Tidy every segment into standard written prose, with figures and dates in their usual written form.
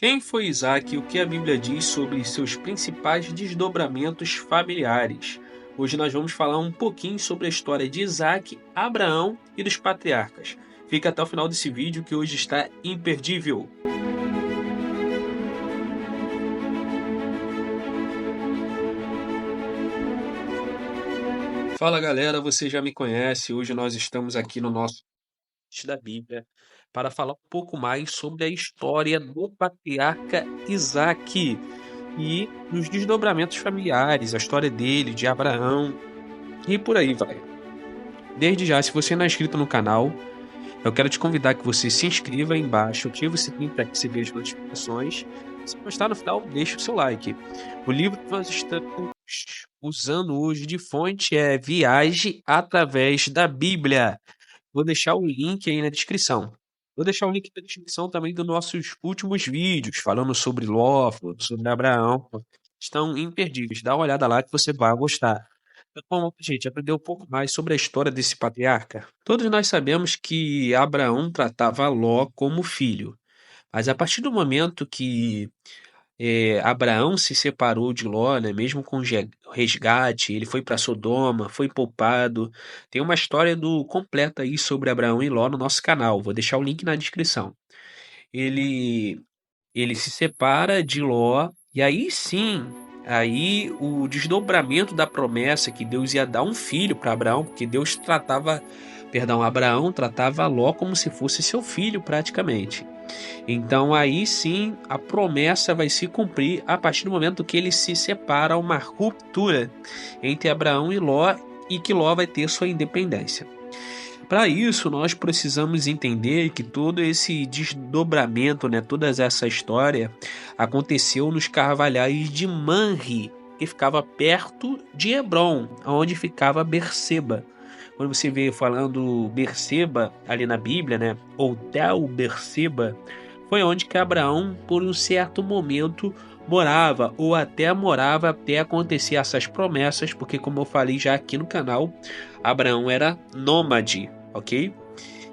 Quem foi Isaac e o que a Bíblia diz sobre seus principais desdobramentos familiares? Hoje nós vamos falar um pouquinho sobre a história de Isaac, Abraão e dos patriarcas. Fica até o final desse vídeo que hoje está imperdível. Fala galera, você já me conhece. Hoje nós estamos aqui no nosso da Bíblia para falar um pouco mais sobre a história do patriarca Isaac e dos desdobramentos familiares, a história dele, de Abraão e por aí vai. Desde já, se você não é inscrito no canal, eu quero te convidar que você se inscreva aí embaixo, ative o sininho para receber as notificações. Se gostar no final, deixa o seu like. O livro que nós estamos usando hoje de fonte é Viagem através da Bíblia. Vou deixar o link aí na descrição. Vou deixar o link na descrição também dos nossos últimos vídeos, falando sobre Ló, sobre Abraão. Estão imperdíveis. Dá uma olhada lá que você vai gostar. Bom, gente, aprender um pouco mais sobre a história desse patriarca. Todos nós sabemos que Abraão tratava Ló como filho. Mas a partir do momento que Abraão se separou de Ló, né, mesmo com resgate, ele foi para Sodoma, foi poupado. Tem uma história completa aí sobre Abraão e Ló no nosso canal. Vou deixar o link na descrição. Ele, ele se separa de Ló, e aí sim, aí o desdobramento da promessa que Deus ia dar um filho para Abraão, porque Abraão tratava Ló como se fosse seu filho praticamente. Então aí sim a promessa vai se cumprir a partir do momento que ele se separa, uma ruptura entre Abraão e Ló, e que Ló vai ter sua independência. Para isso nós precisamos entender que todo esse desdobramento, né, toda essa história aconteceu nos carvalhais de Manre, que ficava perto de Hebrom, onde ficava Berseba. Quando você vê falando Berseba ali na Bíblia, né, ou Tel Berseba, foi onde que Abraão, por um certo momento, morava, ou até morava até acontecer essas promessas, porque como eu falei já aqui no canal, Abraão era nômade, ok?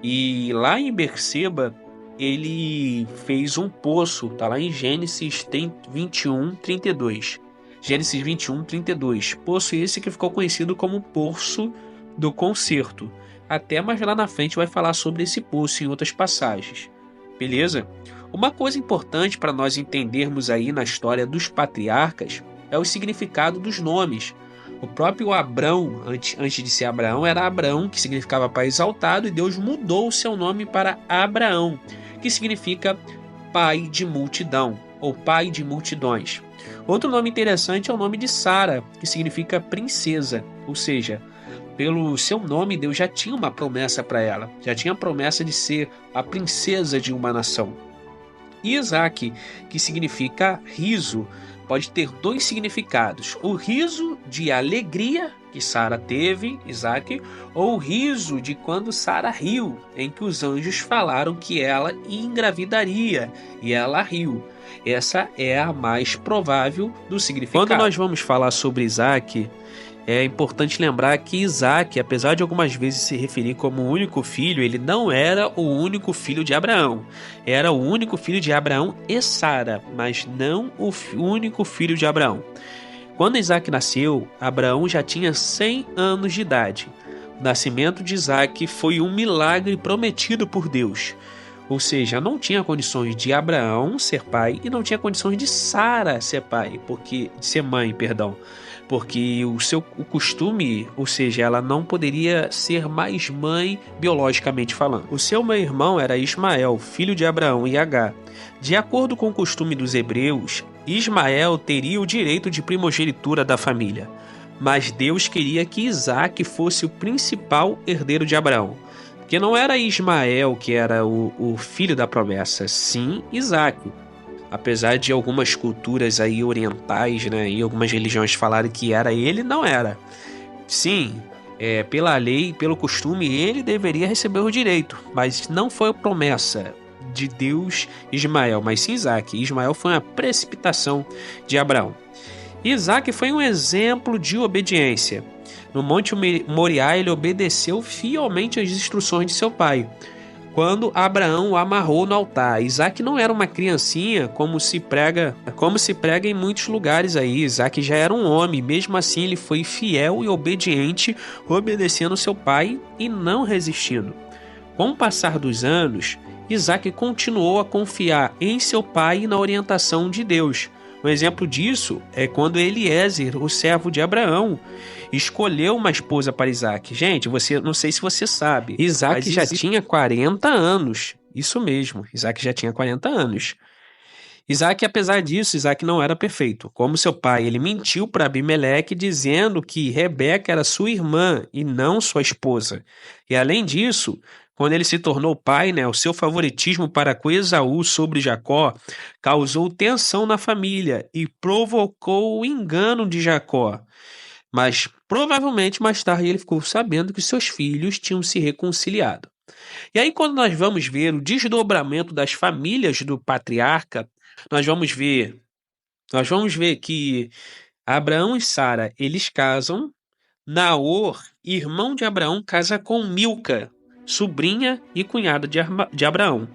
E lá em Berseba, ele fez um poço, tá lá em Gênesis 21, 32. Gênesis 21, 32. Poço esse que ficou conhecido como Poço do Concerto. Até mais lá na frente vai falar sobre esse poço em outras passagens. Beleza? Uma coisa importante para nós entendermos aí na história dos patriarcas é o significado dos nomes. O próprio Abrão, antes de ser Abraão, era Abrão, que significava pai exaltado, e Deus mudou o seu nome para Abraão, que significa pai de multidão, ou pai de multidões. Outro nome interessante é o nome de Sara, que significa princesa, ou seja, pelo seu nome, Deus já tinha uma promessa para ela. Já tinha a promessa de ser a princesa de uma nação. E Isaac, que significa riso, pode ter dois significados. O riso de alegria que Sara teve, Isaac, ou o riso de quando Sara riu, em que os anjos falaram que ela engravidaria, e ela riu. Essa é a mais provável do significado. Quando nós vamos falar sobre Isaac, é importante lembrar que Isaac, apesar de algumas vezes se referir como o único filho, ele não era o único filho de Abraão. Era o único filho de Abraão e Sara, mas não o único filho de Abraão. Quando Isaac nasceu, Abraão já tinha 100 anos de idade. O nascimento de Isaac foi um milagre prometido por Deus. Ou seja, não tinha condições de Abraão ser pai e não tinha condições de Sara ser mãe, porque o costume, ou seja, ela não poderia ser mais mãe biologicamente falando. O seu meio-irmão era Ismael, filho de Abraão e Agar. De acordo com o costume dos hebreus, Ismael teria o direito de primogenitura da família, mas Deus queria que Isaac fosse o principal herdeiro de Abraão. Porque não era Ismael que era o filho da promessa, sim Isaac. Apesar de algumas culturas aí orientais, né, e algumas religiões falarem que era ele, não era. Sim, pela lei, pelo costume, ele deveria receber o direito, mas não foi a promessa de Deus Ismael, mas sim Isaac. Ismael foi uma precipitação de Abraão. Isaac foi um exemplo de obediência. No Monte Moriá, ele obedeceu fielmente às instruções de seu pai. quando Abraão o amarrou no altar. Isaac não era uma criancinha, como se prega em muitos lugares aí. Isaac já era um homem, mesmo assim ele foi fiel e obediente, obedecendo seu pai e não resistindo. Com o passar dos anos, Isaac continuou a confiar em seu pai e na orientação de Deus. Um exemplo disso é quando Eliezer, o servo de Abraão, escolheu uma esposa para Isaac. Gente, não sei se você sabe, Isaac já tinha 40 anos. Isso mesmo, Isaac já tinha 40 anos. Isaac, apesar disso, Isaac não era perfeito. Como seu pai, ele mentiu para Abimeleque dizendo que Rebeca era sua irmã e não sua esposa. E além disso, quando ele se tornou pai, o seu favoritismo para com Esaú sobre Jacó causou tensão na família e provocou o engano de Jacó. Mas provavelmente mais tarde ele ficou sabendo que seus filhos tinham se reconciliado. E aí, quando nós vamos ver o desdobramento das famílias do patriarca, nós vamos ver que Abraão e Sara, eles casam. Naor, irmão de Abraão, casa com Milca, sobrinha e cunhada de Abraão.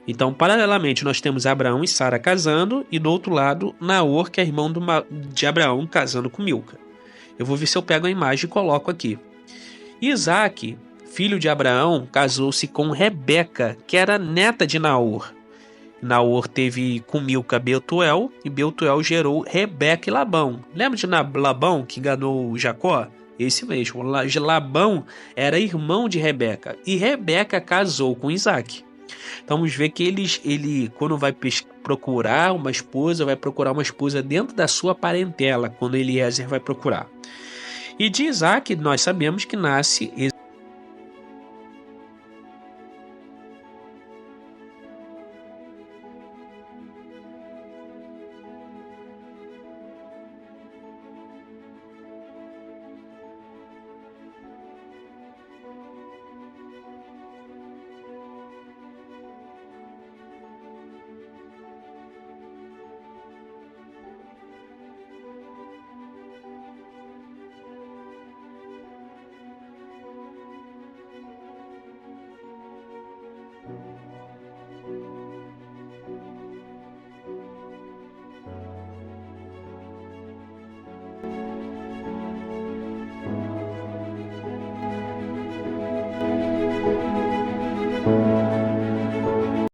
Então, paralelamente, nós temos Abraão e Sara casando, e do outro lado, Naor, que é irmão de Abraão, casando com Milca. Eu vou ver se eu pego a imagem e coloco aqui. Isaac, filho de Abraão, casou-se com Rebeca, que era neta de Naor. Naor teve com Milca Betuel, e Betuel gerou Rebeca e Labão. Lembra de Labão, que enganou Jacó? Esse mesmo. Labão era irmão de Rebeca, e Rebeca casou com Isaac. Então vamos ver que ele quando vai procurar uma esposa, vai procurar uma esposa dentro da sua parentela, quando Eliezer vai procurar. E de Isaac nós sabemos que nasce